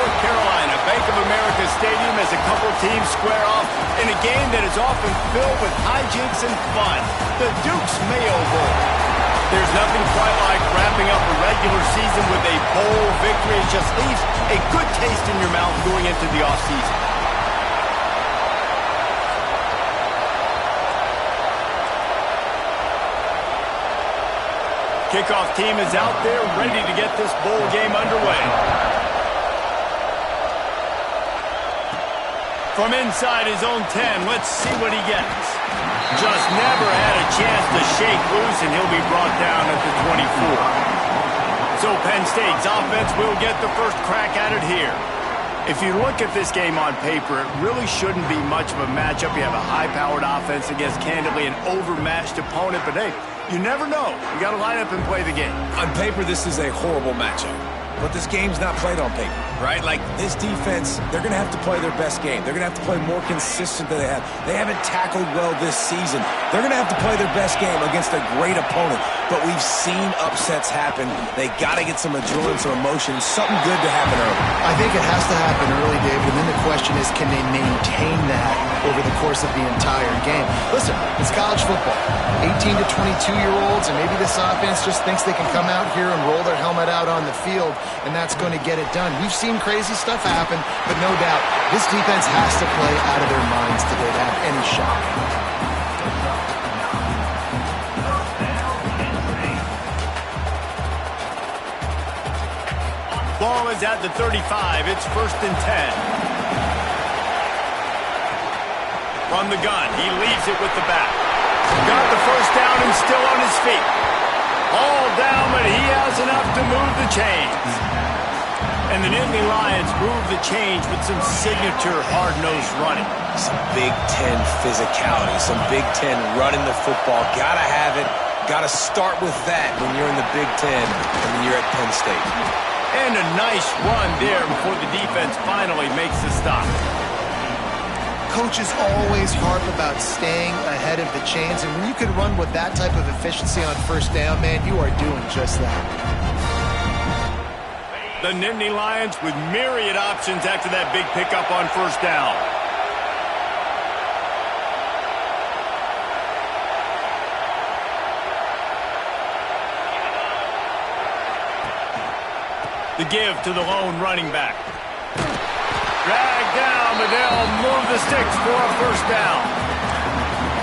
North Carolina, Bank of America Stadium, as a couple teams square off in a game that is often filled with hijinks and fun. The Duke's Mayo Bowl. There's nothing quite like wrapping up a regular season with a bowl victory. It just leaves a good taste in your mouth going into the offseason. Kickoff team is out there ready to get this bowl game underway. From inside his own 10, let's see what he gets. Just never had a chance to shake loose, and he'll be brought down at the 24. So Penn State's offense will get the first crack at it here. If you look at this game on paper, it really shouldn't be much of a matchup. You have a high-powered offense against, candidly, an overmatched opponent. But, hey, you never know. You got to line up and play the game. On paper, this is a horrible matchup. But this game's not played on paper, right? Like, this defense, they're going to have to play their best game. They're going to have to play more consistent than they have. They haven't tackled well this season. They're going to have to play their best game against a great opponent. But we've seen upsets happen. They got to get some adrenaline, some emotion, something good to happen early. I think it has to happen early, David, and then the question is, can they maintain that over the course of the entire game? Listen, it's college football. 18 to 22-year-olds, and maybe this offense just thinks they can come out here and roll their helmet out on the field, and that's going to get it done. We've seen crazy stuff happen, but no doubt, this defense has to play out of their minds today to have any shot. Ball is at the 35. It's 1st and 10. From the gun, he leaves it with the back. Got the first down and still on his feet. All down, but he has enough to move the chains. And the Nittany Lions move the chains with some signature hard-nosed running. Some Big Ten physicality, some Big Ten running the football. Gotta have it. Gotta start with that when you're in the Big Ten and when you're at Penn State. And a nice run there before the defense finally makes the stop. Coaches always harp about staying ahead of the chains, and when you can run with that type of efficiency on first down, man, you are doing just that. The Nittany Lions with myriad options after that big pickup on first down. The give to the lone running back. Dragged down, but they'll move the sticks for a first down.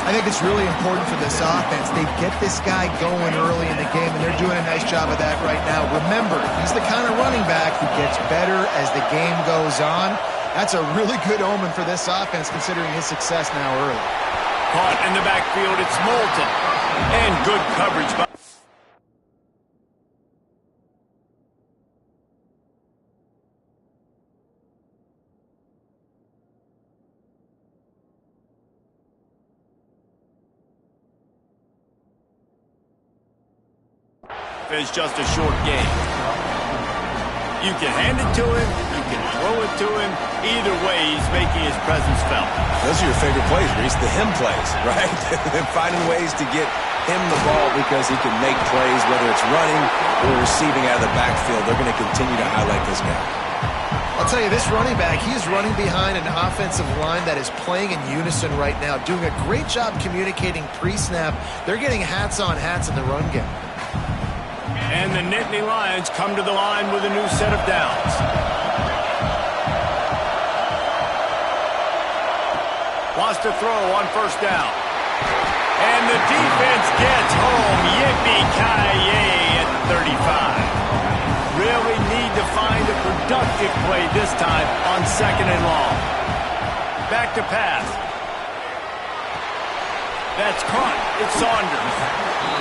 I think it's really important for this offense. They get this guy going early in the game, and they're doing a nice job of that right now. Remember, he's the kind of running back who gets better as the game goes on. That's a really good omen for this offense, considering his success now early. Caught in the backfield, it's Moulton. And good coverage by... It's just a short game. You can hand it to him, you can throw it to him. Either way, he's making his presence felt. Those are your favorite plays, Reese, the him plays, right? They're finding ways to get him the ball because he can make plays, whether it's running or receiving out of the backfield. They're going to continue to highlight this guy. I'll tell you, this running back, he's running behind an offensive line that is playing in unison right now, doing a great job communicating pre-snap. They're getting hats on hats in the run game. And the Nittany Lions come to the line with a new set of downs. Wants to throw on first down. And the defense gets home. Yippee-ki-yay at 35. Really need to find a productive play this time on 2nd and long. Back to pass. That's caught. It's Saunders.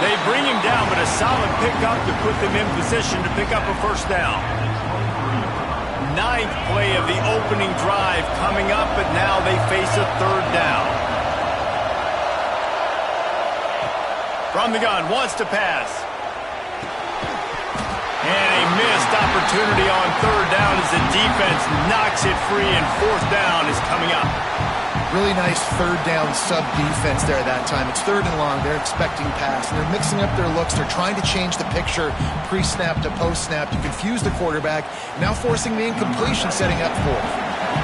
They bring him down, but a solid pickup to put them in position to pick up a first down. 9th play of the opening drive coming up, but now they face a 3rd down. From the gun, wants to pass. And a missed opportunity on 3rd down as the defense knocks it free, and 4th down is coming up. Really nice third down sub defense there at that time. It's third and long. They're expecting pass, and they're mixing up their looks. They're trying to change the picture pre-snap to post-snap to confuse the quarterback, now forcing the incompletion, setting up fourth.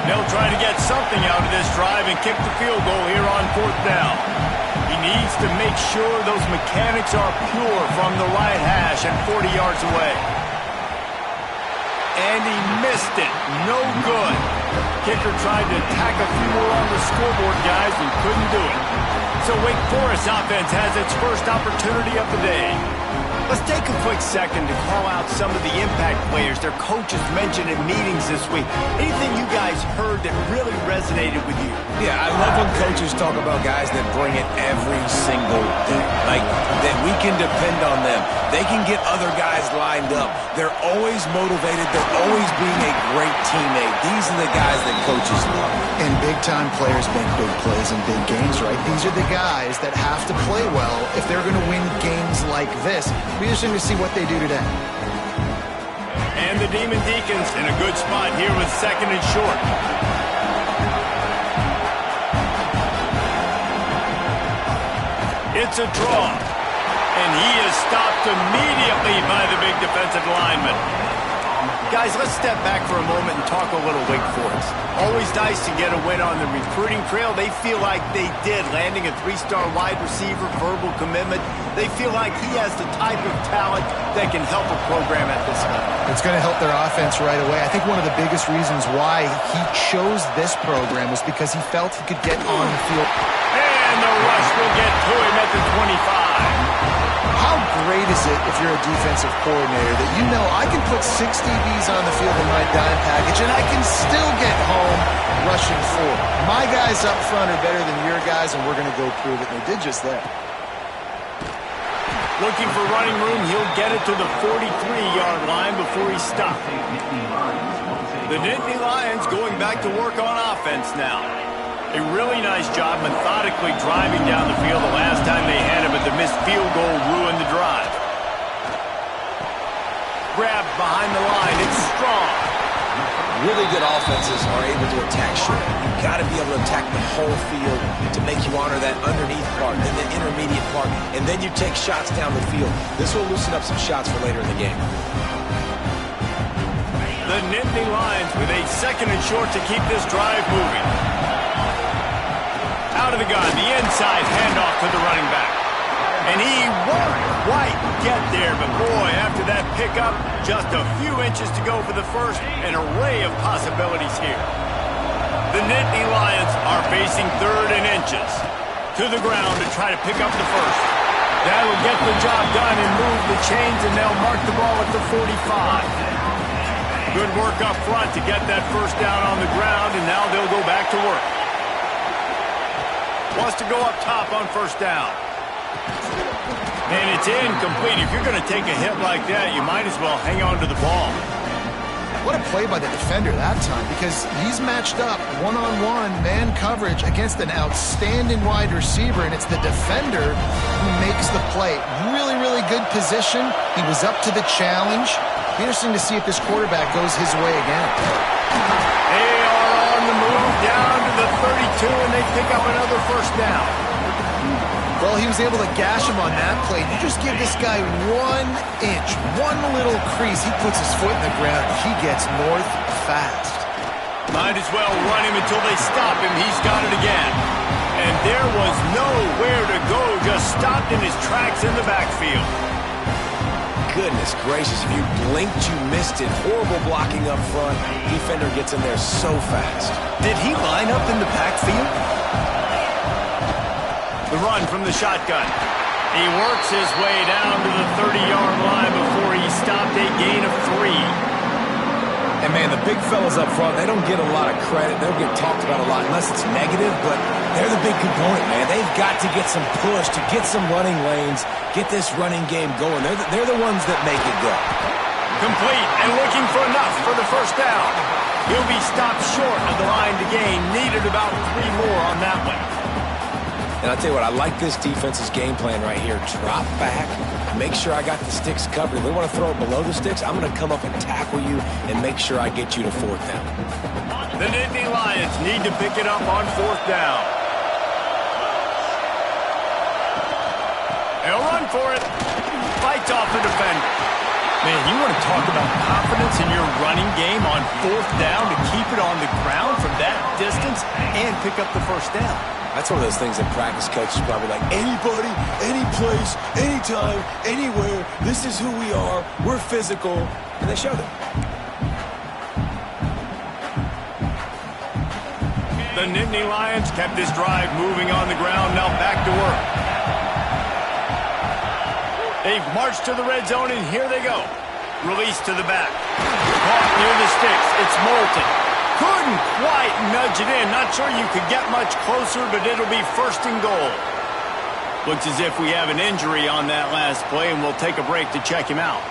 They'll try to get something out of this drive and kick the field goal here on fourth down. He needs to make sure those mechanics are pure from the right hash and 40 yards away. And he missed it. No good. Kicker tried to tack a few more on the scoreboard, guys, and couldn't do it. So Wake Forest offense has its first opportunity of the day. Let's take a quick second to call out some of the impact players their coaches mentioned in meetings this week. Anything you guys heard that really resonated with you? Yeah, I love when coaches talk about guys that bring it every single day. Like, that we can depend on them. They can get other guys lined up. They're always motivated. They're always being a great teammate. These are the guys that coaches love. And big-time players make big plays in big games, right? These are the guys that have to play well if they're going to win games like this. Be interesting to see what they do today. And the Demon Deacons in a good spot here with second and short. It's a draw. And he is stopped immediately by the big defensive lineman. Guys, let's step back for a moment and talk a little Wake Forest. Always nice to get a win on the recruiting trail. They feel like they did, landing a 3-star wide receiver, verbal commitment. They feel like he has the type of talent that can help a program at this level. It's going to help their offense right away. I think one of the biggest reasons why he chose this program was because he felt he could get on the field. And the rush will get to him at the 25. How great is it if you're a defensive coordinator that you know I can put 6 DBs on the field in my dime package and I can still get home rushing 4. My guys up front are better than your guys, and we're going to go prove it. And they did just that. Looking for running room, he'll get it to the 43-yard line before he stopped. The Nittany Lions going back to work on offense now. A really nice job methodically driving down the field the last time they had him, but the missed field goal ruined the drive. Grabbed behind the line. It's strong. Really good offenses are able to attack short. You've got to be able to attack the whole field to make you honor that underneath part, then the intermediate part, and then you take shots down the field. This will loosen up some shots for later in the game. The Nittany Lions with a second and short to keep this drive moving. Out of the gun, the inside handoff to the running back. And he won't quite get there, but boy, after that pickup, just a few inches to go for the first. An array of possibilities here. The Nittany Lions are facing third and inches. To the ground to try to pick up the first. That'll get the job done and move the chains, and they'll mark the ball at the 45. Good work up front to get that first down on the ground, and now they'll go back to work. Wants to go up top on first down. And it's incomplete. If you're going to take a hit like that, you might as well hang on to the ball. What a play by the defender that time, because he's matched up one-on-one man coverage against an outstanding wide receiver, and it's the defender who makes the play. Really, really good position. He was up to the challenge. Be interesting to see if this quarterback goes his way again. They are on the move down to the 32, and they pick up another first down. Well, he was able to gash him on that play. You just give this guy 1 inch, one little crease. He puts his foot in the ground. He gets north fast. Might as well run him until they stop him. He's got it again. And there was nowhere to go. Just stopped in his tracks in the backfield. Goodness gracious, if you blinked, you missed it. Horrible blocking up front. Defender gets in there so fast. Did he line up in the backfield? The run from the shotgun. He works his way down to the 30-yard line before he stopped a gain of 3. And, man, the big fellas up front, they don't get a lot of credit. They'll get talked about a lot unless it's negative, but they're the big component, man. They've got to get some push, to get some running lanes, get this running game going. They're the ones that make it go. Complete and looking for enough for the first down. He'll be stopped short of the line to gain. Needed about 3 more on that one. And I'll tell you what, I like this defense's game plan right here. Drop back, make sure I got the sticks covered. If they want to throw it below the sticks, I'm going to come up and tackle you and make sure I get you to 4th down. The Nittany Lions need to pick it up on 4th down. They'll run for it. Fights off the defender. Man, you want to talk about confidence in your running game on 4th down to keep it on the ground from that distance and pick up the first down. That's one of those things that practice coaches probably like, anybody, any place, anytime, anywhere, this is who we are, we're physical, and they showed it. The Nittany Lions kept this drive moving on the ground, now back to work. They've marched to the red zone, and here they go. Release to the back. Caught near the sticks. It's Moulton. Couldn't quite nudge it in. Not sure you could get much closer, but it'll be 1st and goal. Looks as if we have an injury on that last play, and we'll take a break to check him out.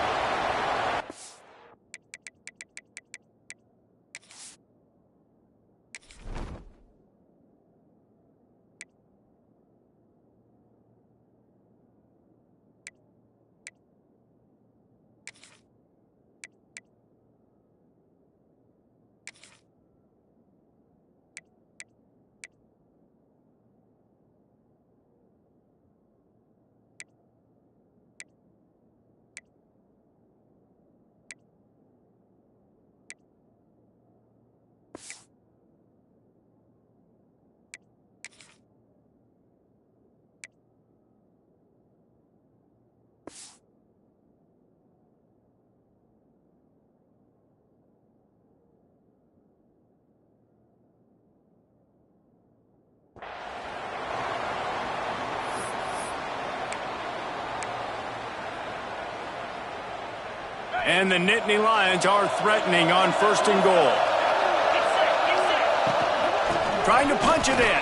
And the Nittany Lions are threatening on 1st and goal. Trying to punch it in.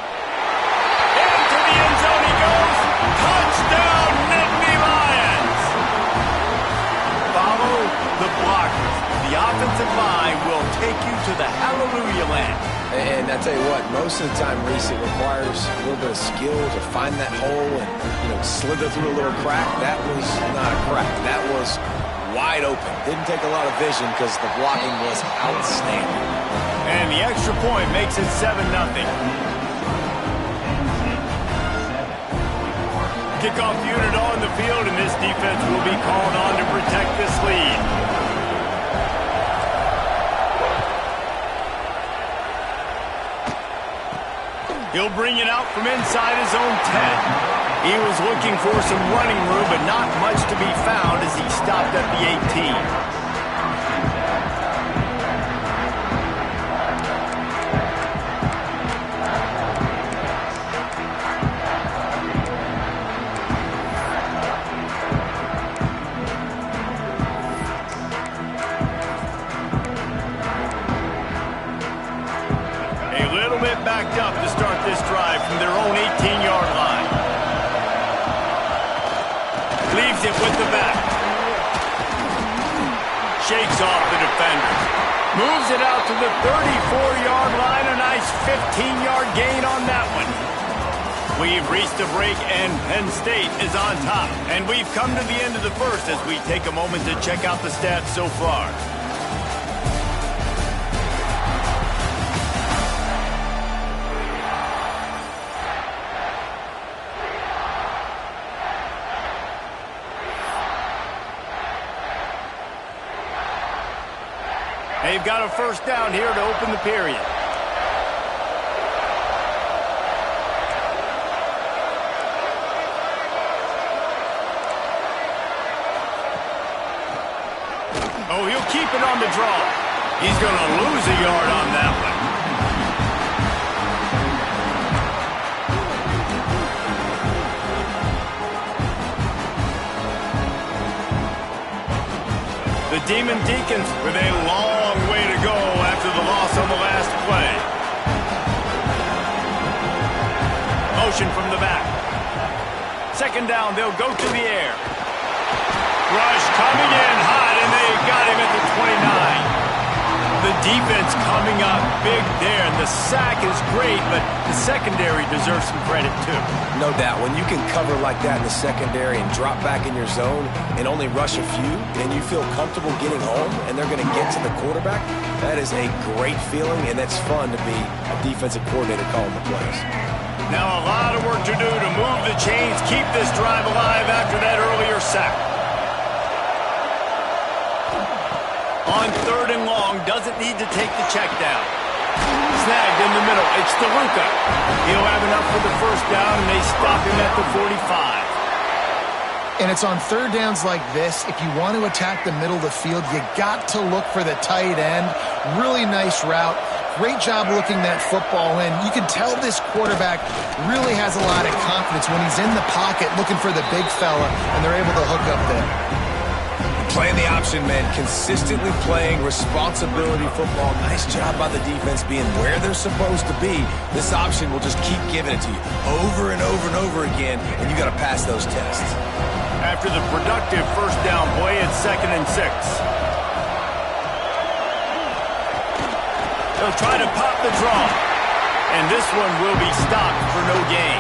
Into the end zone he goes. Touchdown, Nittany Lions! Follow the blockers. The offensive line will take you to the hallelujah land. And I tell you what, most of the time, Reese, it requires a little bit of skill to find that hole and, slither through a little crack. That was not a crack. That was wide open. Didn't take a lot of vision because the blocking was outstanding. And the extra point makes it 7-0. Kickoff unit on the field, and this defense will be called on to protect this lead. He'll bring it out from inside his own 10. He was looking for some running room, but not much to be found as he stopped at the 18. Backed up to start this drive from their own 18-yard line. Leaves it with the back. Shakes off the defender. Moves it out to the 34-yard line. A nice 15-yard gain on that one. We've reached a break, and Penn State is on top. And we've come to the end of the first as we take a moment to check out the stats so far. They've got a first down here to open the period. Oh, he'll keep it on the draw. He's going to lose a yard on that one. The Demon Deacons with a long way to go after the loss on the last play. Motion from the back. Second down, they'll go to the air. Rush coming in hot, and they got him at the 29. The defense coming up big there, and the sack is great, but the secondary deserves some credit too. No doubt. When you can cover like that in the secondary and drop back in your zone and only rush a few, and you feel comfortable getting home, and they're going to get to the quarterback, that is a great feeling, and that's fun to be a defensive coordinator calling the plays. Now a lot of work to do to move the chains, keep this drive alive after that earlier sack. On 3rd and long, doesn't need to take the check down. Snagged in the middle, it's DeLuca. He'll have enough for the first down, and they stop him at the 45. And it's on 3rd downs like this, if you want to attack the middle of the field, you got to look for the tight end. Really nice route. Great job looking that football in. You can tell this quarterback really has a lot of confidence when he's in the pocket looking for the big fella, and they're able to hook up there. Playing the option, man. Consistently playing responsibility football. Nice job by the defense being where they're supposed to be. This option will just keep giving it to you over and over and over again, and you got to pass those tests. After the productive first down play, it's 2nd and 6. They'll try to pop the draw, and this one will be stopped for no gain.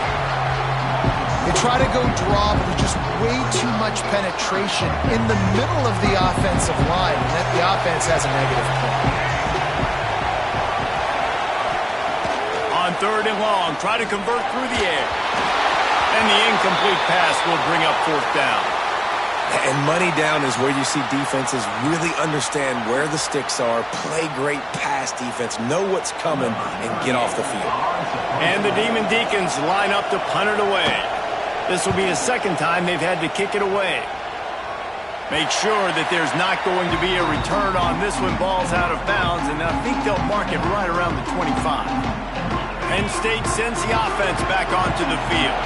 They try to go draw, but there's just way too much penetration in the middle of the offensive line, and that the offense has a negative play. On 3rd and long, try to convert through the air. And the incomplete pass will bring up 4th down. And money down is where you see defenses really understand where the sticks are, play great pass defense, know what's coming, and get off the field. And the Demon Deacons line up to punt it away. This will be the 2nd time they've had to kick it away. Make sure that there's not going to be a return on this when ball's out of bounds, and I think they'll mark it right around the 25. Penn State sends the offense back onto the field.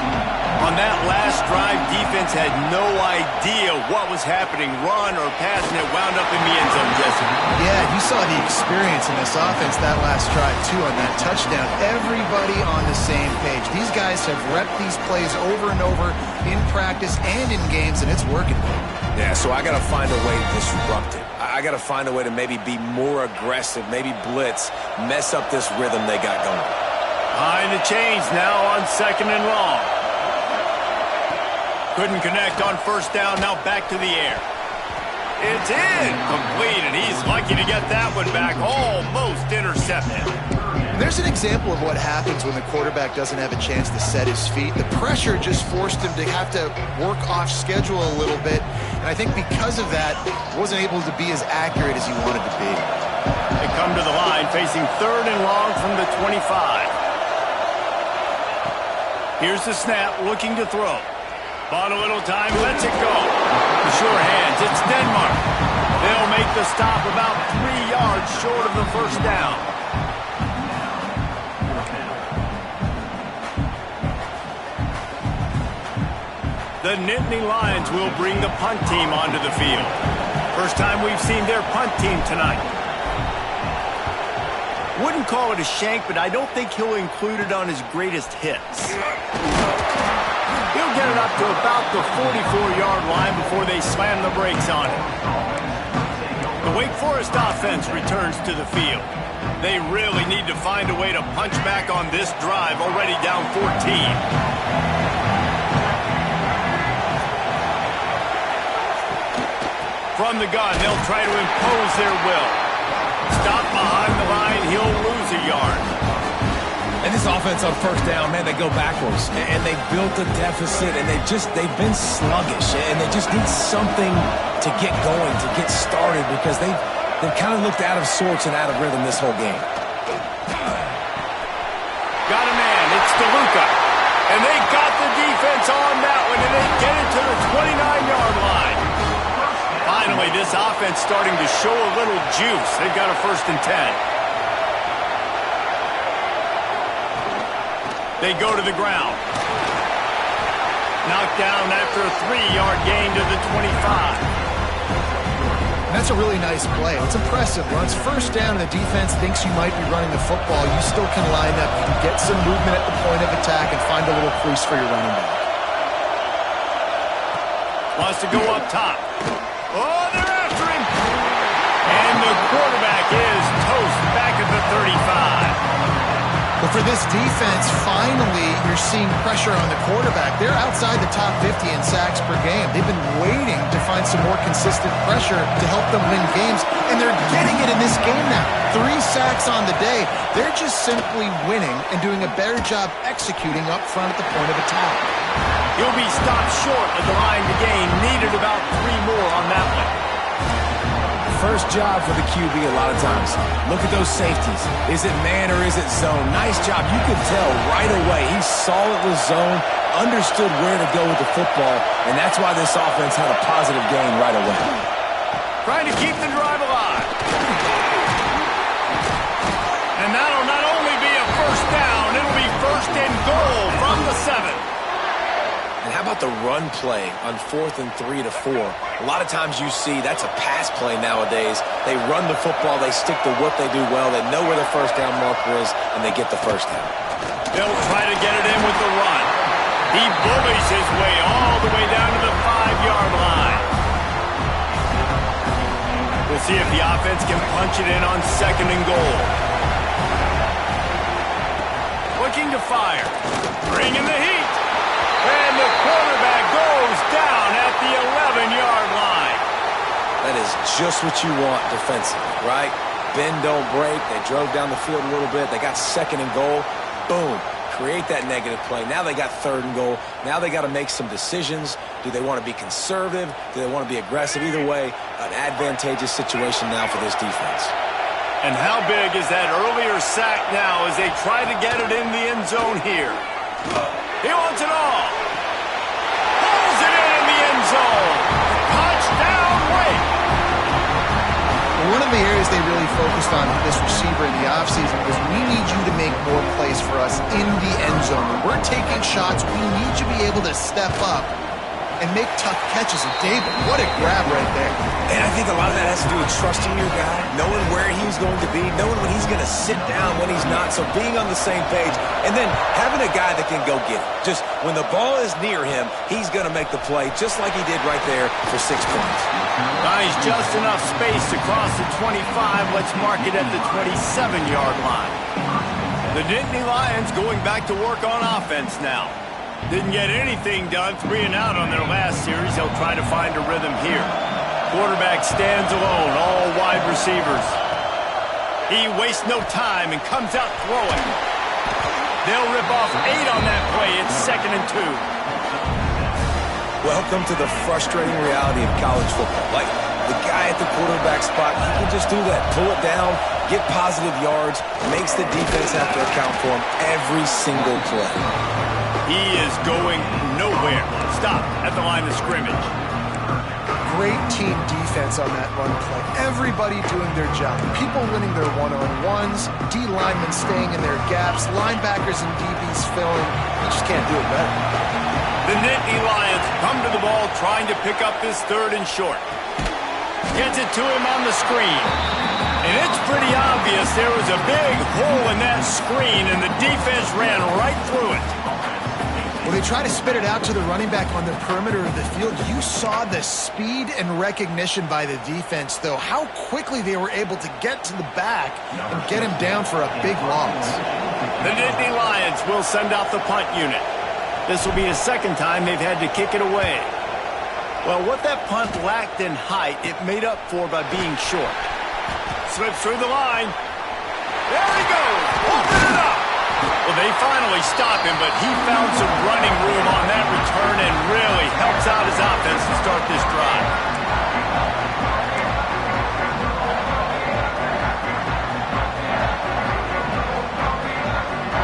On that last drive, defense had no idea what was happening, run or pass, and it wound up in the end zone, Jesse. Yeah, you saw the experience in this offense that last drive, too, on that touchdown. Everybody on the same page. These guys have repped these plays over and over in practice and in games, and it's working. Yeah, so I got to find a way to disrupt it. I got to find a way to maybe be more aggressive, maybe blitz, mess up this rhythm they got going. Behind the chains now on 2nd and long. Couldn't connect on 1st down, now back to the air. It's incomplete, and he's lucky to get that one back, almost intercepted. There's an example of what happens when the quarterback doesn't have a chance to set his feet. The pressure just forced him to have to work off schedule a little bit, and I think because of that, wasn't able to be as accurate as he wanted to be. They come to the line facing 3rd and long from the 25. Here's the snap, looking to throw. Bought a little time, lets it go. The sure hands, it's Denmark. They'll make the stop about 3 yards short of the 1st down. The Nittany Lions will bring the punt team onto the field. First time we've seen their punt team tonight. Wouldn't call it a shank, but I don't think he'll include it on his greatest hits. He'll get it up to about the 44-yard line before they slam the brakes on it. The Wake Forest offense returns to the field. They really need to find a way to punch back on this drive, already down 14. From the gun, they'll try to impose their will. Stop behind the line, he'll lose a yard. And this offense on 1st down, man, they go backwards. And they built a deficit, and they've been sluggish. And they just need something to get going, to get started, because they've kind of looked out of sorts and out of rhythm this whole game. Got a man, it's DeLuca. And they got the defense on that one, and they get it to the 29-yard line. Finally, this offense starting to show a little juice. They've got a 1st and 10. They go to the ground. Knocked down after a 3-yard gain to the 25. That's a really nice play. It's impressive. When it's 1st down and the defense thinks you might be running the football, you still can line up. You can get some movement at the point of attack and find a little crease for your running back. Wants to go up top. Oh, they're after him. And the quarterback is this defense, finally, you're seeing pressure on the quarterback. They're outside the top 50 in sacks per game. They've been waiting to find some more consistent pressure to help them win games, and they're getting it in this game now. 3 sacks on the day. They're just simply winning and doing a better job executing up front at the point of attack. He'll be stopped short of the line to gain. Needed about 3 more on that one. First job for the QB a lot of times. Look at those safeties. Is it man or is it zone? Nice job. You could tell right away. He saw it was zone, understood where to go with the football, and that's why this offense had a positive gain right away. Trying to keep the drive alive. And that'll not only be a first down, it'll be first and goal from the 7. And how about the run play on 4th and 3 to 4? A lot of times you see that's a pass play nowadays. They run the football, they stick to what they do well, they know where the first down marker is, and they get the first down. They'll try to get it in with the run. He bullies his way all the way down to the 5-yard line. We'll see if the offense can punch it in on 2nd and goal. Looking to fire. Bringing the heat. And the quarterback goes down at the 11-yard line. That is just what you want defensively, right? Bend, don't break. They drove down the field a little bit. They got 2nd and goal. Boom. Create that negative play. Now they got 3rd and goal. Now they got to make some decisions. Do they want to be conservative? Do they want to be aggressive? Either way, an advantageous situation now for this defense. And how big is that earlier sack now as they try to get it in the end zone here? He wants it all. Pulls it in the end zone. Touchdown, Wake. One of the areas they really focused on this receiver in the offseason was we need you to make more plays for us in the end zone. When we're taking shots, we need you to be able to step up and make tough catches. And David, what a grab right there. And I think a lot of that has to do with trusting your guy, knowing where he's going to be, knowing when he's going to sit down, when he's not, so being on the same page, and then having a guy that can go get it. Just when the ball is near him, he's going to make the play, just like he did right there for 6 points. Nice, just enough space to cross the 25. Let's mark it at the 27-yard line. The Nittany Lions going back to work on offense now. Didn't get anything done, 3 and out on their last series. They'll try to find a rhythm here. Quarterback stands alone, all wide receivers. He wastes no time and comes out throwing. They'll rip off 8 on that play. It's 2nd and 2. Welcome to the frustrating reality of college football. Like, the guy at the quarterback spot, he can just do that. Pull it down, get positive yards, makes the defense have to account for him every single play. He is going nowhere. Stop at the line of scrimmage. Great team defense on that run play. Everybody doing their job. People winning their one-on-ones, D linemen staying in their gaps, linebackers and DBs filling. You just can't do it better. The Nittany Lions come to the ball trying to pick up this 3rd and short. Gets it to him on the screen. And it's pretty obvious there was a big hole in that screen and the defense ran right through it. When they try to spit it out to the running back on the perimeter of the field, you saw the speed and recognition by the defense, though, how quickly they were able to get to the back and get him down for a big loss. The Nittany Lions will send out the punt unit. This will be the 2nd time they've had to kick it away. Well, what that punt lacked in height, it made up for by being short. Slips through the line. There he goes. Open it up. Well, they finally stop him, but he found some running room on that return and really helps out his offense to start this drive.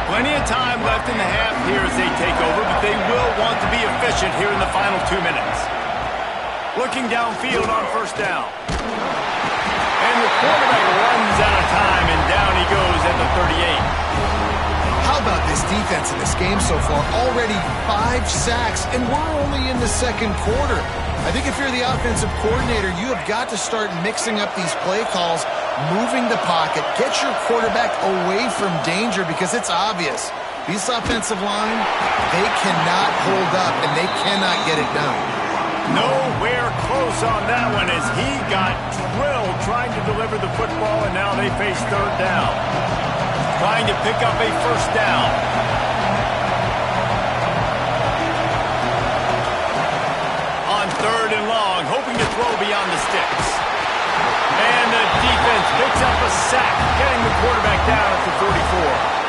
Plenty of time left in the half here as they take over, but they will want to be efficient here in the final 2 minutes. Looking downfield on 1st down. And the quarterback runs out of time, and down he goes at the 38. How about this defense in this game so far? Already 5 sacks, and we're only in the 2nd quarter. I think if you're the offensive coordinator, you have got to start mixing up these play calls, moving the pocket, get your quarterback away from danger, because it's obvious. This offensive line, they cannot hold up, and they cannot get it done. Nowhere close on that one as he got drilled trying to deliver the football, and now they face 3rd down. trying to pick up a first down. On 3rd and long, hoping to throw beyond the sticks. And the defense picks up a sack, getting the quarterback down at the 44.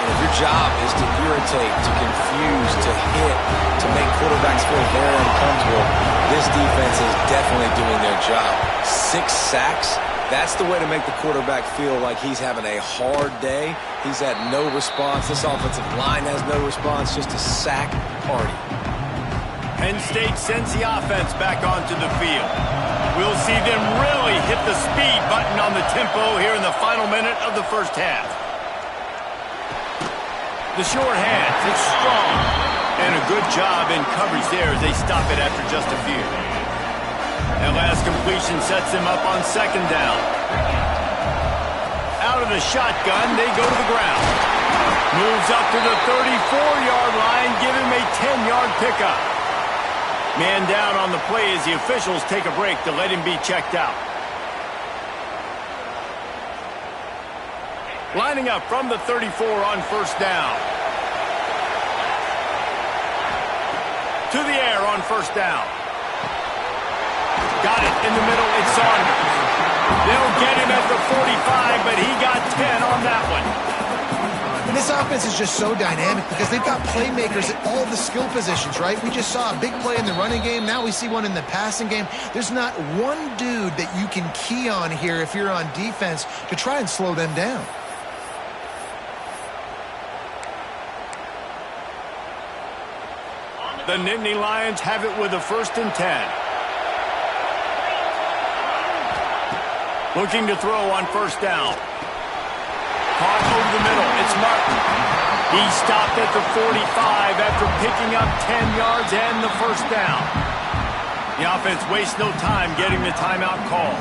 If your job is to irritate, to confuse, to hit, to make quarterbacks feel very uncomfortable, this defense is definitely doing their job. 6 sacks, that's the way to make the quarterback feel like he's having a hard day. He's had no response. This offensive line has no response, just a sack party. Penn State sends the offense back onto the field. We'll see them really hit the speed button on the tempo here in the final minute of the first half. The short hands, it's strong. And a good job in coverage there as they stop it after just a few. That last completion sets them up on 2nd down. Out of the shotgun, they go to the ground. Moves up to the 34-yard line, give him a 10-yard pickup. Man down on the play as the officials take a break to let him be checked out. Lining up from the 34 on 1st down. To the air on 1st down. Got it in the middle. It's Saunders. They'll get him at the 45, but he got 10 on that one. And this offense is just so dynamic because they've got playmakers at all the skill positions, right? We just saw a big play in the running game. Now we see one in the passing game. There's not one dude that you can key on here if you're on defense to try and slow them down. The Nittany Lions have it with a 1st and 10. Looking to throw on 1st down. Caught over the middle. It's Martin. He stopped at the 45 after picking up 10 yards and the 1st down. The offense wastes no time getting the timeout call.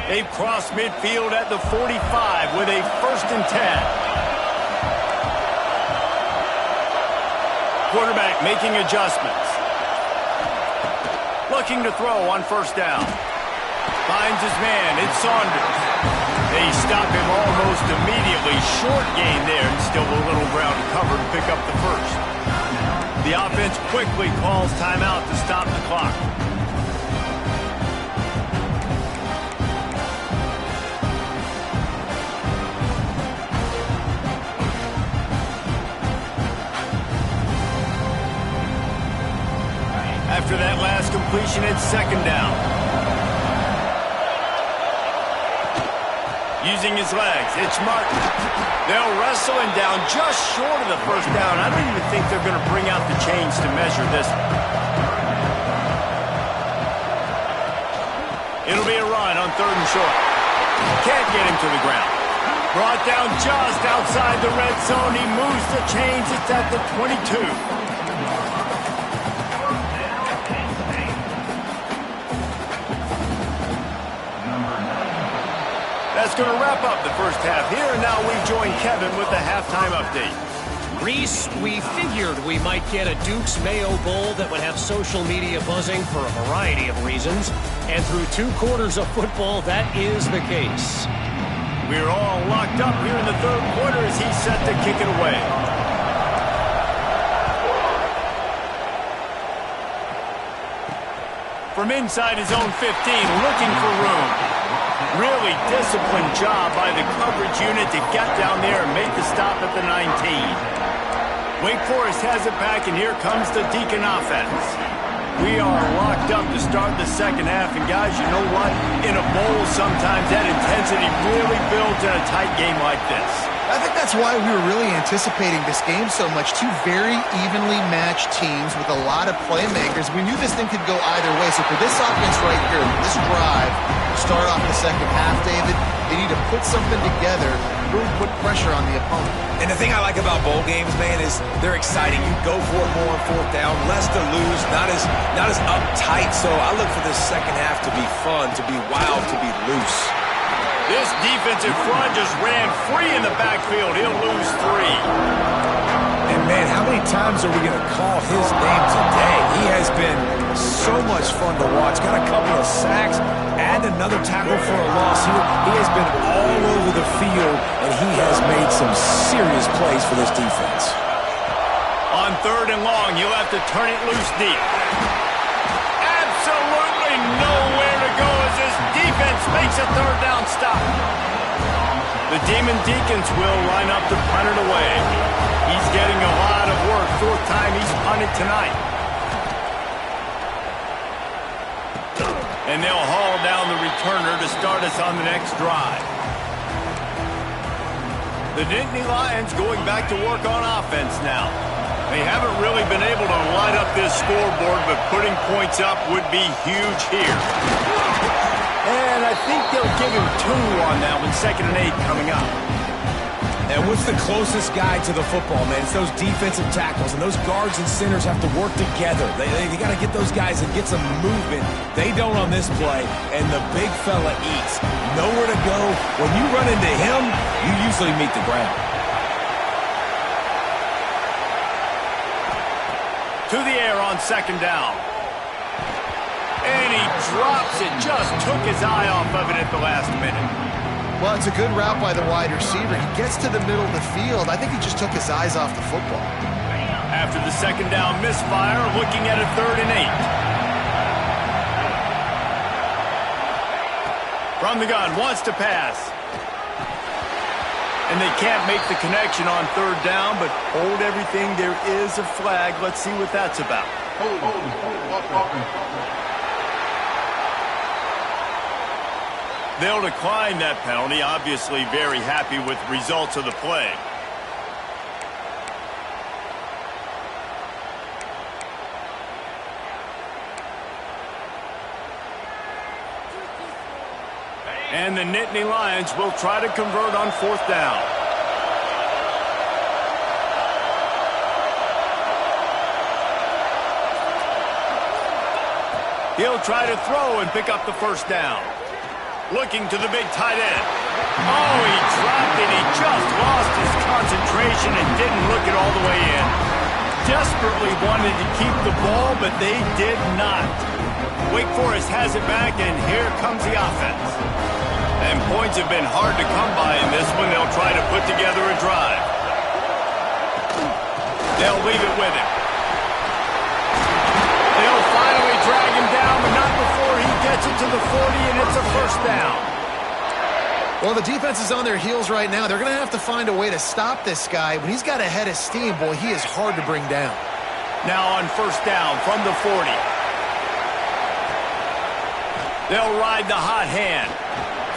They've crossed midfield at the 45 with a 1st and 10. Quarterback making adjustments. Looking to throw on 1st down. Finds his man. It's Saunders. They stop him almost immediately. Short gain there and still a little ground cover to pick up the 1st. The offense quickly calls timeout to stop the clock. After that last completion, it's 2nd down. Using his legs, it's Martin. They'll wrestle him down just short of the 1st down. I don't even think they're going to bring out the chains to measure this. It'll be a run on 3rd and short. Can't get him to the ground. Brought down just outside the red zone. He moves the chains. It's at the 22. That's going to wrap up the first half here, and now we join Kevin with the halftime update. Reese, we figured we might get a Duke's Mayo Bowl that would have social media buzzing for a variety of reasons, and through 2 quarters of football, that is the case. We're all locked up here in the 3rd quarter as he's set to kick it away. From inside his own 15, looking for room. Really disciplined job by the coverage unit to get down there and make the stop at the 19. Wake Forest has it back, and here comes the Deacon offense. We are locked up to start the 2nd half, and guys, you know what? In a bowl, sometimes that intensity really builds in a tight game like this. I think that's why we were really anticipating this game so much. 2 very evenly matched teams with a lot of playmakers. We knew this thing could go either way. So for this offense right here, this drive, start off the 2nd half, David, they need to put something together, really put pressure on the opponent. And the thing I like about bowl games, man, is they're exciting. You go for it more on 4th down, less to lose, not as uptight. So I look for this 2nd half to be fun, to be wild, to be loose. This defensive front just ran free in the backfield. He'll lose 3. And, man, how many times are we going to call his name today? He has been so much fun to watch. Got a couple of sacks, and another tackle for a loss here. He has been all over the field, and he has made some serious plays for this defense. On 3rd and long, you'll have to turn it loose deep. Absolutely nowhere to go as this defense makes a 3rd down stop. The Demon Deacons will line up to punt it away. He's getting a lot of work. 4th time he's punted tonight. And they'll haul down the returner to start us on the next drive. The Nittany Lions going back to work on offense now. They haven't really been able to light up this scoreboard, but putting points up would be huge here. And I think they'll give him 2 on that one, 2nd and 8 coming up. And what's the closest guy to the football, man? It's those defensive tackles, and those guards and centers have to work together. They got to get those guys and get some movement. They don't on this play, and the big fella eats. Nowhere to go. When you run into him, you usually meet the ground. To the air on 2nd down. And he drops it. Just took his eye off of it at the last minute. Well, it's a good route by the wide receiver. He gets to the middle of the field. I think he just took his eyes off the football. After the 2nd down misfire, looking at a 3rd and 8. From the gun, wants to pass. And they can't make the connection on 3rd down, but hold everything. There is a flag. Let's see what that's about. They'll decline that penalty. Obviously very happy with the results of the play. And the Nittany Lions will try to convert on 4th down. He'll try to throw and pick up the 1st down. Looking to the big tight end. Oh, he dropped it. He just lost his concentration and didn't look it all the way in. Desperately wanted to keep the ball, but they did not. Wake Forest has it back, and here comes the offense. And points have been hard to come by in this one. They'll try to put together a drive. They'll leave it with him. They'll finally drag him down, but not before he gets it to the 40, and it's a 1st down. Well, the defense is on their heels right now. They're going to have to find a way to stop this guy. When he's got a head of steam, boy, he is hard to bring down. Now on 1st down from the 40. They'll ride the hot hand.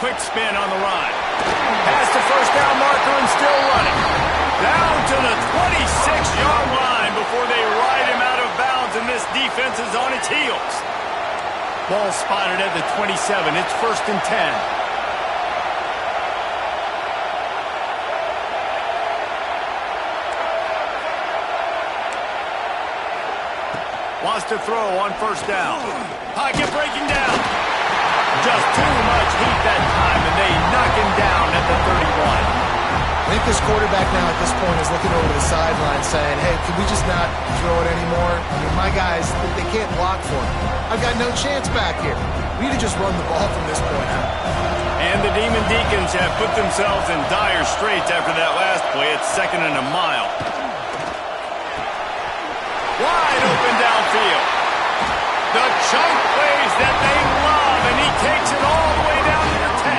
Quick spin on the run. Past the 1st down marker and still running. Down to the 26-yard line before they ride him out of bounds, and this defense is on its heels. Ball spotted at the 27. It's 1st and 10. Wants to throw on 1st down. Pocket breaking down. Just too much heat that time, and they knock him down at the 31. I think this quarterback now at this point is looking over the sideline saying, hey, can we just not throw it anymore? I mean, my guys, they can't block for me. I've got no chance back here. We need to just run the ball from this point out. And the Demon Deacons have put themselves in dire straits after that last play. It's 2nd and a mile. Wide open downfield. The chunk plays that they love, and he takes it all the way down to the 10.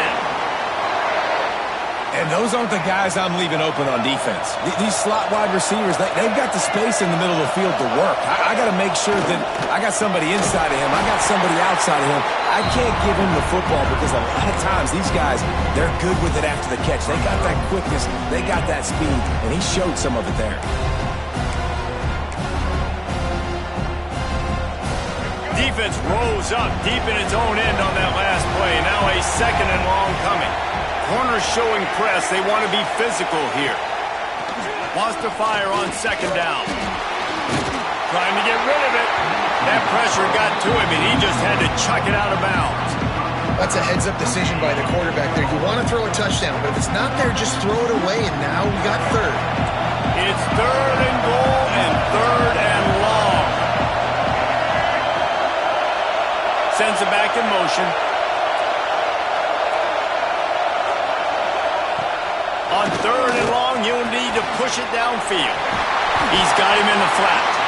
And those aren't the guys I'm leaving open on defense. These slot wide receivers, they've got the space in the middle of the field to work. I got to make sure that I got somebody inside of him. I got somebody outside of him. I can't give him the football because a lot of times these guys, they're good with it after the catch. They got that quickness. They got that speed, and he showed some of it there. Defense rose up deep in its own end on that last play. Now a 2nd and long coming. Corners showing press. They want to be physical here. Wants to fire on 2nd down. Trying to get rid of it. That pressure got to him, and he just had to chuck it out of bounds. That's a heads-up decision by the quarterback there. You want to throw a touchdown, but if it's not there, just throw it away, and now we got third. It's 3rd and goal and 3rd and long. Sends it back in motion. On 3rd and long, you'll need to push it downfield. He's got him in the flat.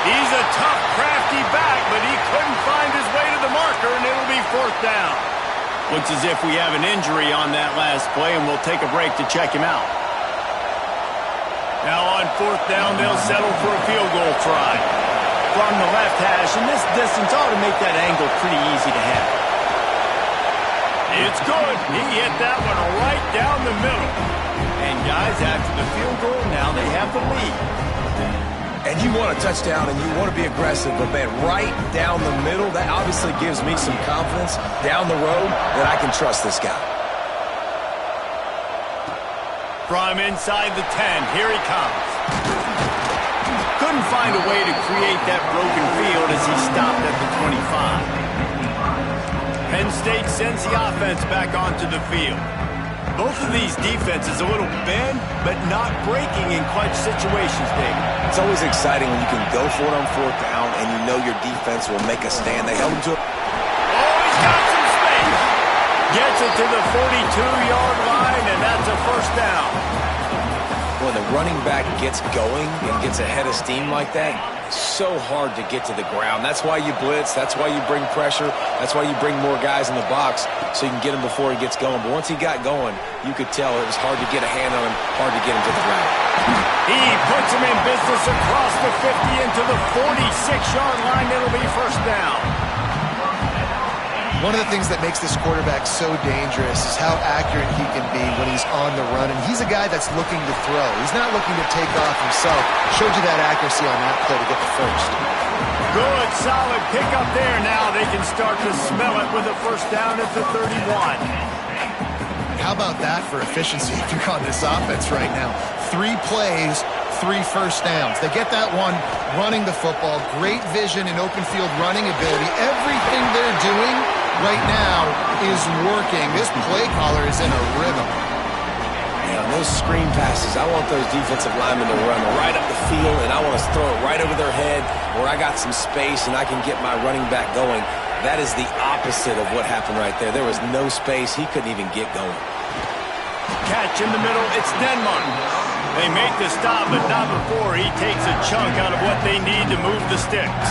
He's a tough, crafty back, but he couldn't find his way to the marker, and it'll be 4th down. Looks as if we have an injury on that last play, and we'll take a break to check him out. Now on 4th down, they'll settle for a field goal try. From the left hash, and this distance ought to make that angle pretty easy to have. It's good. He hit that one right down the middle. And guys, after the field goal, now they have the lead. And you want a touchdown and you want to be aggressive, but man, right down the middle, that obviously gives me some confidence down the road that I can trust this guy. From inside the 10, here he comes. Couldn't find a way to create that broken field as he stopped at the 25. Penn State sends the offense back onto the field. Both of these defenses a little bend, but not breaking in clutch situations, David. It's always exciting when you can go for it on 4th down and you know your defense will make a stand. They held him to it. Oh, he's got some space. Gets it to the 42-yard line, and that's a 1st down. When the running back gets going and gets a head of steam like that, it's so hard to get to the ground. That's why you blitz. That's why you bring pressure. That's why you bring more guys in the box so you can get him before he gets going. But once he got going, you could tell it was hard to get a hand on him, hard to get him to the ground. He puts him in business across the 50 into the 46-yard line. It'll be 1st down. One of the things that makes this quarterback so dangerous is how accurate he can be when he's on the run. And he's a guy that's looking to throw. He's not looking to take off himself. Showed you that accuracy on that play to get the 1st. Good, solid pickup there. Now they can start to smell it with a 1st down at the 31. How about that for efficiency if you're on this offense right now? 3 plays, 3 1st downs. They get that one running the football. Great vision and open field running ability. Everything they're doing right now is working. This play caller is in a rhythm. Yeah, those screen passes, I want those defensive linemen to run right up the field, and I want to throw it right over their head where I got some space and I can get my running back going. That is the opposite of what happened right there. There was no space. He couldn't even get going. Catch in the middle. It's Denmark. They make the stop, but not before he takes a chunk out of what they need to move the sticks.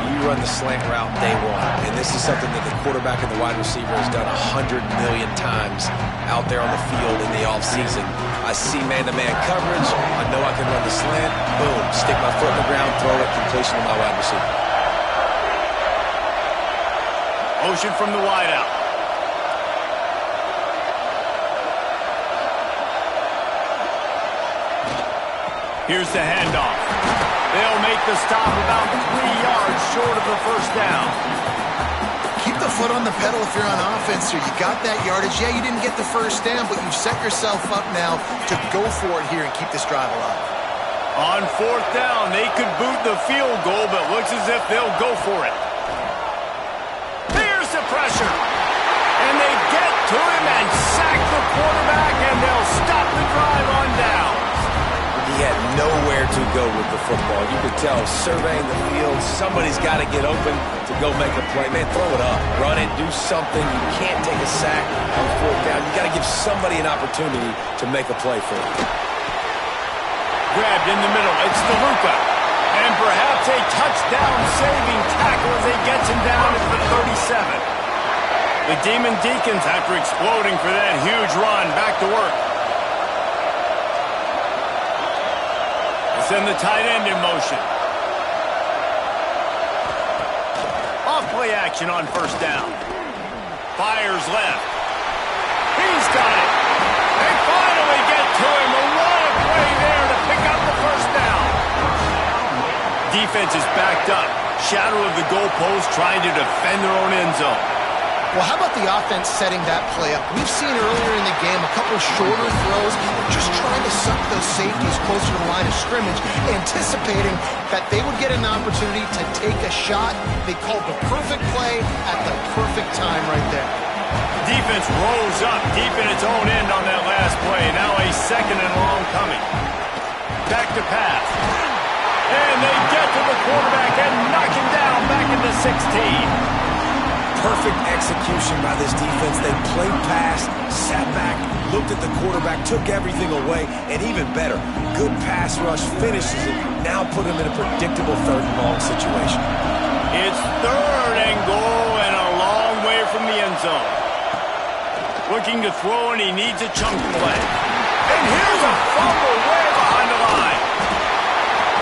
You run the slant route day one, and this is something that the quarterback and the wide receiver has done 100 million times out there on the field in the offseason. I see man-to-man coverage. I know I can run the slant. Boom, stick my foot in the ground, throw it, completion to my wide receiver. Motion from the wideout. Here's the handoff. They'll make the stop about 3 yards short of the 1st down. Keep the foot on the pedal if you're on offense here. You got that yardage. Yeah, you didn't get the 1st down, but you've set yourself up now to go for it here and keep this drive alive. On 4th down, they could boot the field goal, but looks as if they'll go for it. Here's the pressure. And they get to him and sack the quarterback, and they'll stop the drive on down. He had nowhere to go with the football. You could tell, surveying the field, somebody's got to get open to go make a play. Man, throw it up, run it, do something. You can't take a sack on 4th down. You got to give somebody an opportunity to make a play for it. Grabbed in the middle, it's DeLuca. And perhaps a touchdown-saving tackle as he gets him down at the 37. The Demon Deacons, after exploding for that huge run, back to work. Send the tight end in motion. Off play action on 1st down. Fires left. He's got it. They finally get to him. A what a play there to pick up the 1st down. Defense is backed up. Shadow of the goalpost trying to defend their own end zone. Well, how about the offense setting that play up? We've seen earlier in the game a couple shorter throws, just trying to suck those safeties closer to the line of scrimmage, anticipating that they would get an opportunity to take a shot. They called the perfect play at the perfect time right there. Defense rolls up deep in its own end on that last play. Now a second and long coming. Back to pass. And they get to the quarterback and knock him down back into 16. Perfect execution by this defense. They played pass, sat back, looked at the quarterback, took everything away, and even better, good pass rush, finishes it, now put him in a predictable third and long situation. It's third and goal and a long way from the end zone. Looking to throw, and he needs a chunk play. And here's a fumble way behind the line.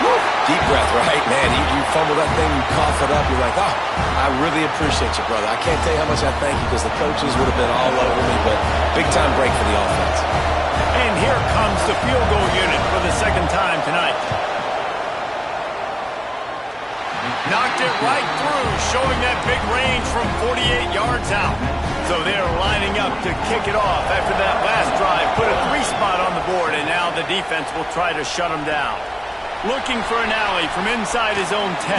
Woo. Deep breath, right? Man, you fumble that thing, you cough it up, you're like, oh, I really appreciate you, brother. I can't tell you how much I thank you because the coaches would have been all over me, but big-time break for the offense. And here comes the field goal unit for the second time tonight. Knocked it right through, showing that big range from 48 yards out. So they're lining up to kick it off after that last drive. Put a 3-spot on the board, and now the defense will try to shut them down. Looking for an alley from inside his own 10.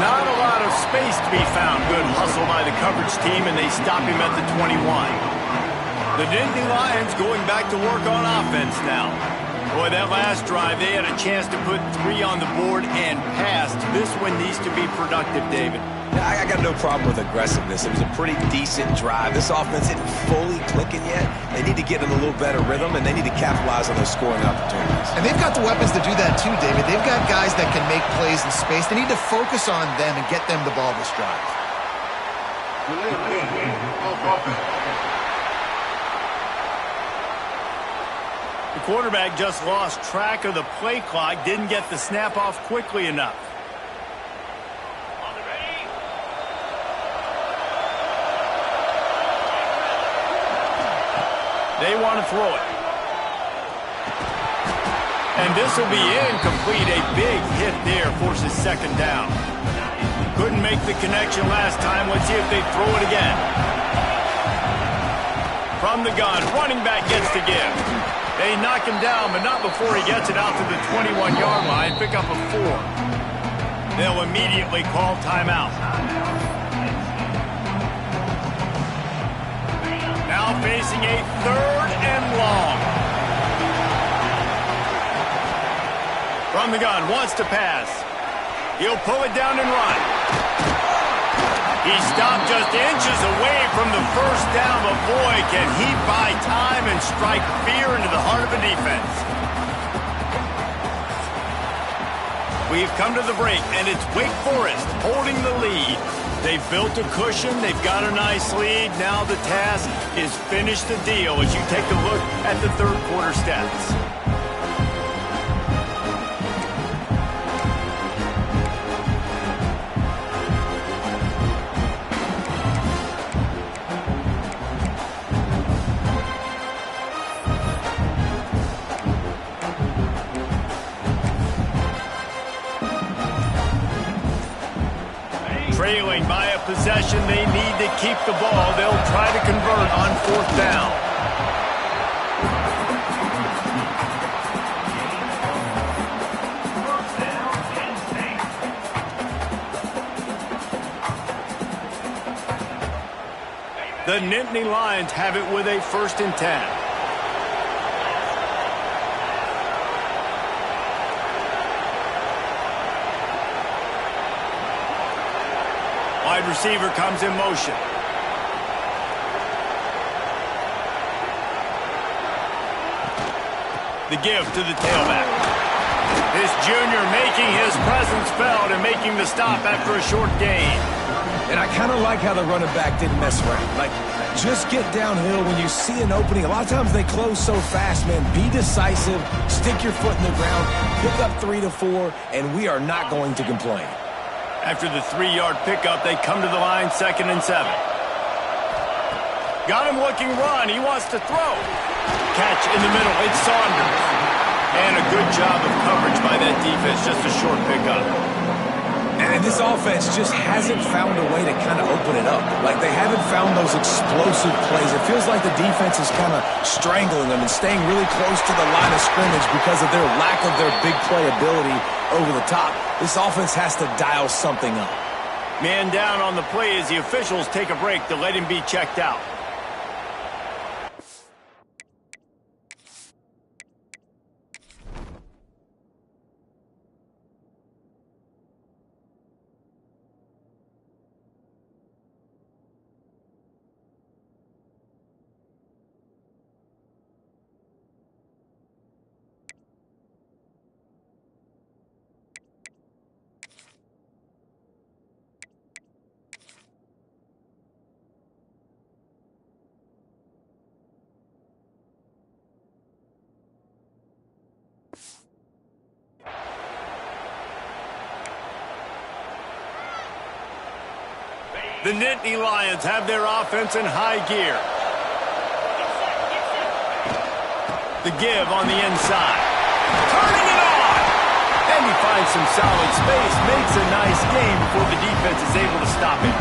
Not a lot of space to be found. Good hustle by the coverage team, and they stop him at the 21. The Nittany Lions going back to work on offense now. Boy, that last drive, they had a chance to put 3 on the board and passed. This one needs to be productive, David. I got no problem with aggressiveness. It was a pretty decent drive. This offense isn't fully clicking yet. They need to get in a little better rhythm, and they need to capitalize on those scoring opportunities. And they've got the weapons to do that too, David. They've got guys that can make plays in space. They need to focus on them and get them the ball this drive. The quarterback just lost track of the play clock, didn't get the snap off quickly enough. They want to throw it. And this will be incomplete. A big hit there forces second down. Couldn't make the connection last time. Let's see if they throw it again. From the gun, running back gets to give. They knock him down, but not before he gets it out to the 21-yard line. Pick up a 4. They'll immediately call timeout. Now facing a third and long. From the gun, wants to pass. He'll pull it down and run. He stopped just inches away from the first down, but boy, can he buy time and strike fear into the heart of a defense. We've come to the break, and it's Wake Forest holding the lead. They've built a cushion. They've got a nice lead. Now the task is finish the deal as you take a look at the third quarter stats. Trailing by a possession, they need to keep the ball. They'll try to convert on 4th down. The Nittany Lions have it with a 1st and 10. Wide receiver comes in motion. The give to the tailback. This junior making his presence felt and making the stop after a short gain. And I kind of like how the running back didn't mess around. Like, just get downhill when you see an opening. A lot of times they close so fast, man. Be decisive, stick your foot in the ground, pick up 3 to 4, and we are not going to complain. After the 3-yard pickup, they come to the line, 2nd and 7. Got him looking run. He wants to throw. Catch in the middle. It's Saunders. And a good job of coverage by that defense. Just a short pickup. And this offense just hasn't found a way to kind of open it up. Like, they haven't found those explosive plays. It feels like the defense is kind of strangling them and staying really close to the line of scrimmage because of their lack of their big play ability over the top. This offense has to dial something up. Man down on the play as the officials take a break to let him be checked out. The Nittany Lions have their offense in high gear. The give on the inside. Turning it on! And he finds some solid space, makes a nice game before the defense is able to stop him.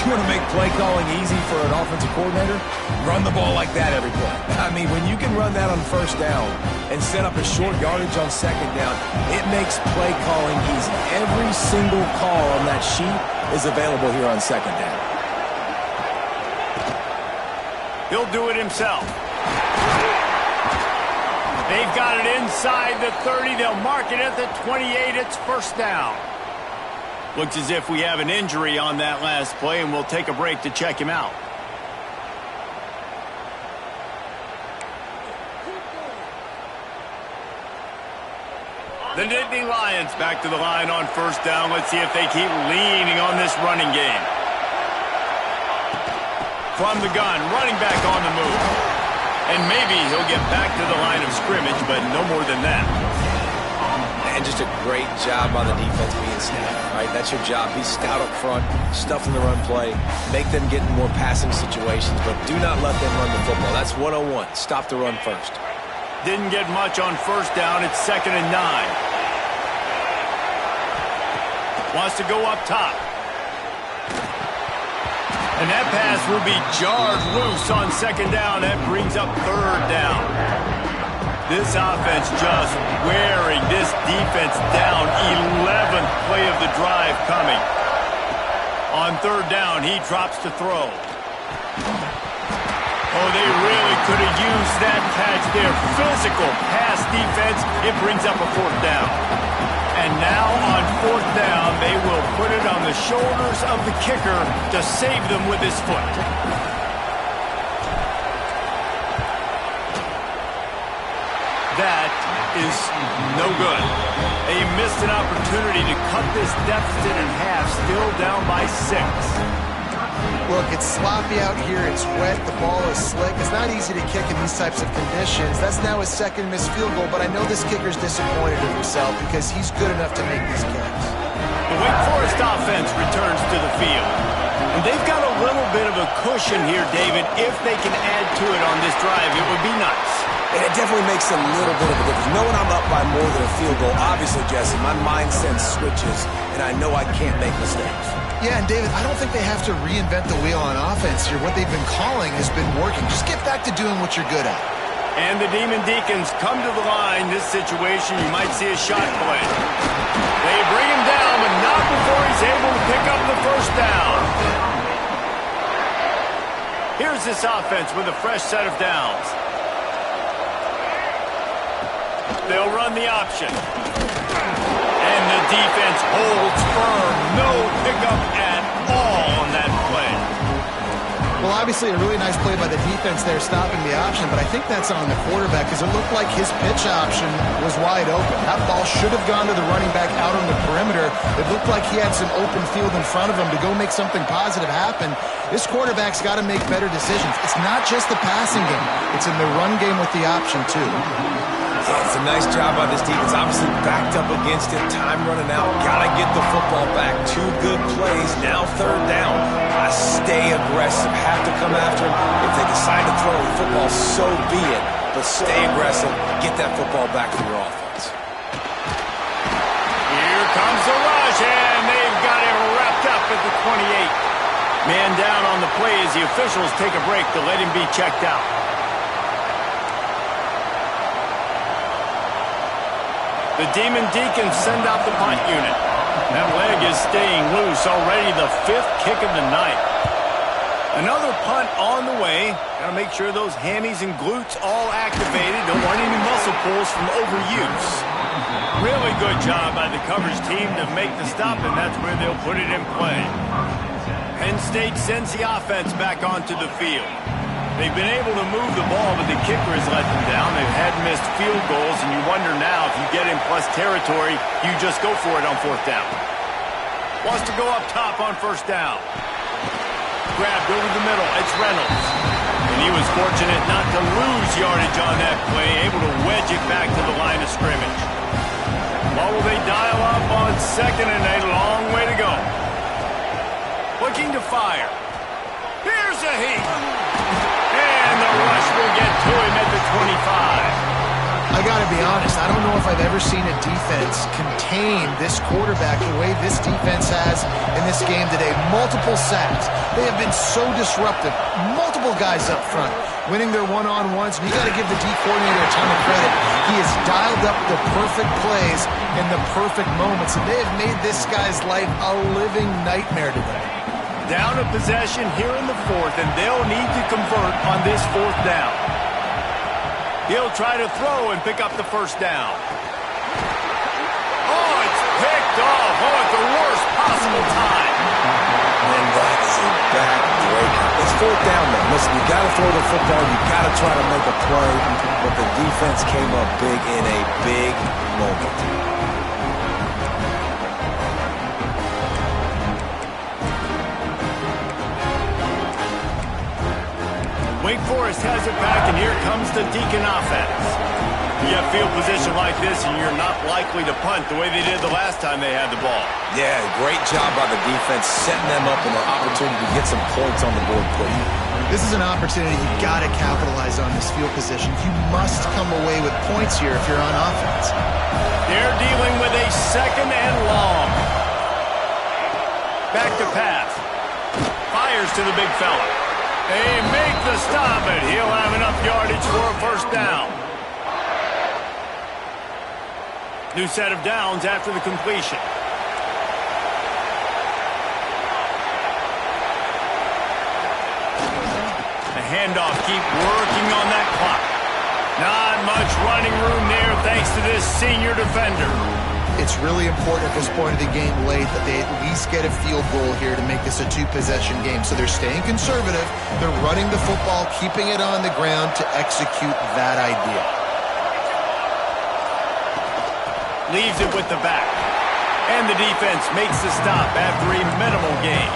You want to make play calling easy for an offensive coordinator? Run the ball like that every play. I mean, when you can run that on first down and set up a short yardage on second down, it makes play calling easy. Every single call on that sheet is available here on second down. He'll do it himself. They've got it inside the 30. They'll mark it at the 28. It's first down. Looks as if we have an injury on that last play, and we'll take a break to check him out. The Nittany Lions back to the line on first down. Let's see if they keep leaning on this running game. From the gun, running back on the move. And maybe he'll get back to the line of scrimmage, but no more than that. And just a great job on the defense being stout, right? That's your job. Be stout up front, stuff in the run play, make them get in more passing situations, but do not let them run the football. That's 101. Stop the run first. Didn't get much on first down. It's 2nd and 9. Wants to go up top. And that pass will be jarred loose on second down. That brings up third down. This offense just wearing this defense down. 11th play of the drive coming. On third down, he drops to throw. Oh, they really could have used that catch there. Physical pass defense. It brings up a fourth down. And now on fourth down, they will put it on the shoulders of the kicker to save them with his foot. That is no good. They missed an opportunity to cut this deficit in half, still down by 6. Look, it's sloppy out here. It's wet. The ball is slick. It's not easy to kick in these types of conditions. That's now his second missed field goal, but I know this kicker's disappointed in himself because he's good enough to make these kicks. The Wake Forest offense returns to the field. And they've got a little bit of a cushion here, David. If they can add to it on this drive, it would be nice. And it definitely makes a little bit of a difference. Knowing I'm up by more than a field goal, obviously, Jesse, my mindset switches, and I know I can't make mistakes. Yeah, and David, I don't think they have to reinvent the wheel on offense here. What they've been calling has been working. Just get back to doing what you're good at. And the Demon Deacons come to the line. This situation, you might see a shot play. They bring him down, but not before he's able to pick up the first down. Here's this offense with a fresh set of downs. They'll run the option. And the defense holds firm. No pickup at all on that play. Well, obviously a really nice play by the defense there stopping the option, but I think that's on the quarterback because it looked like his pitch option was wide open. That ball should have gone to the running back out on the perimeter. It looked like he had some open field in front of him to go make something positive happen. This quarterback's got to make better decisions. It's not just the passing game. It's in the run game with the option, too. Yeah, it's a nice job by this defense. Obviously backed up against it. Time running out. Got to get the football back. 2 good plays. Now third down. Got to stay aggressive. Have to come after him. If they decide to throw the football, so be it. But stay aggressive. Get that football back for your offense. Here comes the rush, the 28. Man down on the play as the officials take a break to let him be checked out. The Demon Deacons send out the punt unit. That leg is staying loose, already the 5th kick of the night. Another punt on the way. Got to make sure those hammies and glutes all activated. Don't want any muscle pulls from overuse. Really good job by the coverage team to make the stop, and that's where they'll put it in play. Penn State sends the offense back onto the field. They've been able to move the ball, but the kicker has let them down. They've had missed field goals, and you wonder now if you get in plus territory, you just go for it on 4th down. Wants to go up top on 1st down. Grabbed over the middle. It's Reynolds. And he was fortunate not to lose yardage on that play, able to wedge it back to the line of scrimmage. What will they dial up on 2nd and a long way to go? Looking to fire. Here's a heat. And the rush will get to him at the 25. I gotta be honest, I don't know if I've ever seen a defense contain this quarterback the way this defense has in this game today. Multiple sacks. They have been so disruptive. Multiple guys up front winning their one-on-ones. And you gotta give the D coordinator a ton of credit. He has dialed up the perfect plays in the perfect moments, and they have made this guy's life a living nightmare today. Down a possession here in the 4th, and they'll need to convert on this 4th down. He'll try to throw and pick up the 1st down. Oh, it's picked off. Oh, at the worst possible time. And that is a backbreaker. It's 4th down, though. Listen, you got to throw the football. You got to try to make a play. But the defense came up big in a big moment. Wake Forest has it back, and here comes the Deacon offense. You have field position like this, and you're not likely to punt the way they did the last time they had the ball. Yeah, great job by the defense, setting them up in an opportunity to get some points on the board quick. This is an opportunity you've got to capitalize on this field position. You must come away with points here if you're on offense. They're dealing with a 2nd and long. Back to pass. Fires to the big fella. They make the stop, and he'll have enough yardage for a 1st down. New set of downs after the completion. The handoff, keep working on that clock. Not much running room there thanks to this senior defender. It's really important at this point of the game late that they at least get a field goal here to make this a 2-possession game. So they're staying conservative. They're running the football, keeping it on the ground to execute that idea. Leaves it with the back. And the defense makes the stop after a minimal gain.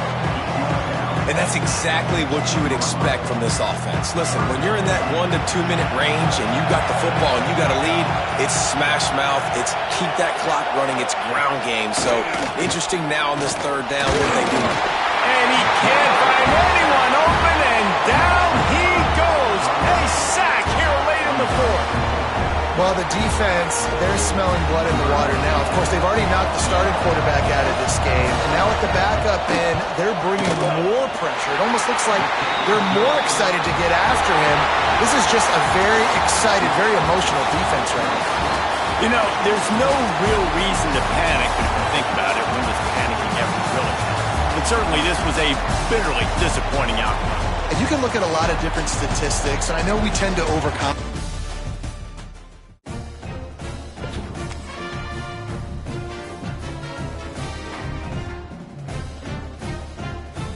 And that's exactly what you would expect from this offense. Listen, when you're in that 1 to 2 minute range and you got the football and you got a lead, it's smash mouth, it's keep that clock running, it's ground game. So interesting now on this 3rd down, what do they do? And he can't find anyone open, and down he goes. A sack here late in the 4th. Well, the defense, they're smelling blood in the water now. Of course, they've already knocked the starting quarterback out of this game. And now with the backup in, they're bringing more pressure. It almost looks like they're more excited to get after him. This is just a very excited, very emotional defense right now. You know, there's no real reason to panic if you think about it. When does panicking ever really happen? But certainly this was a bitterly disappointing outcome. And you can look at a lot of different statistics, and I know we tend to overcomplicate.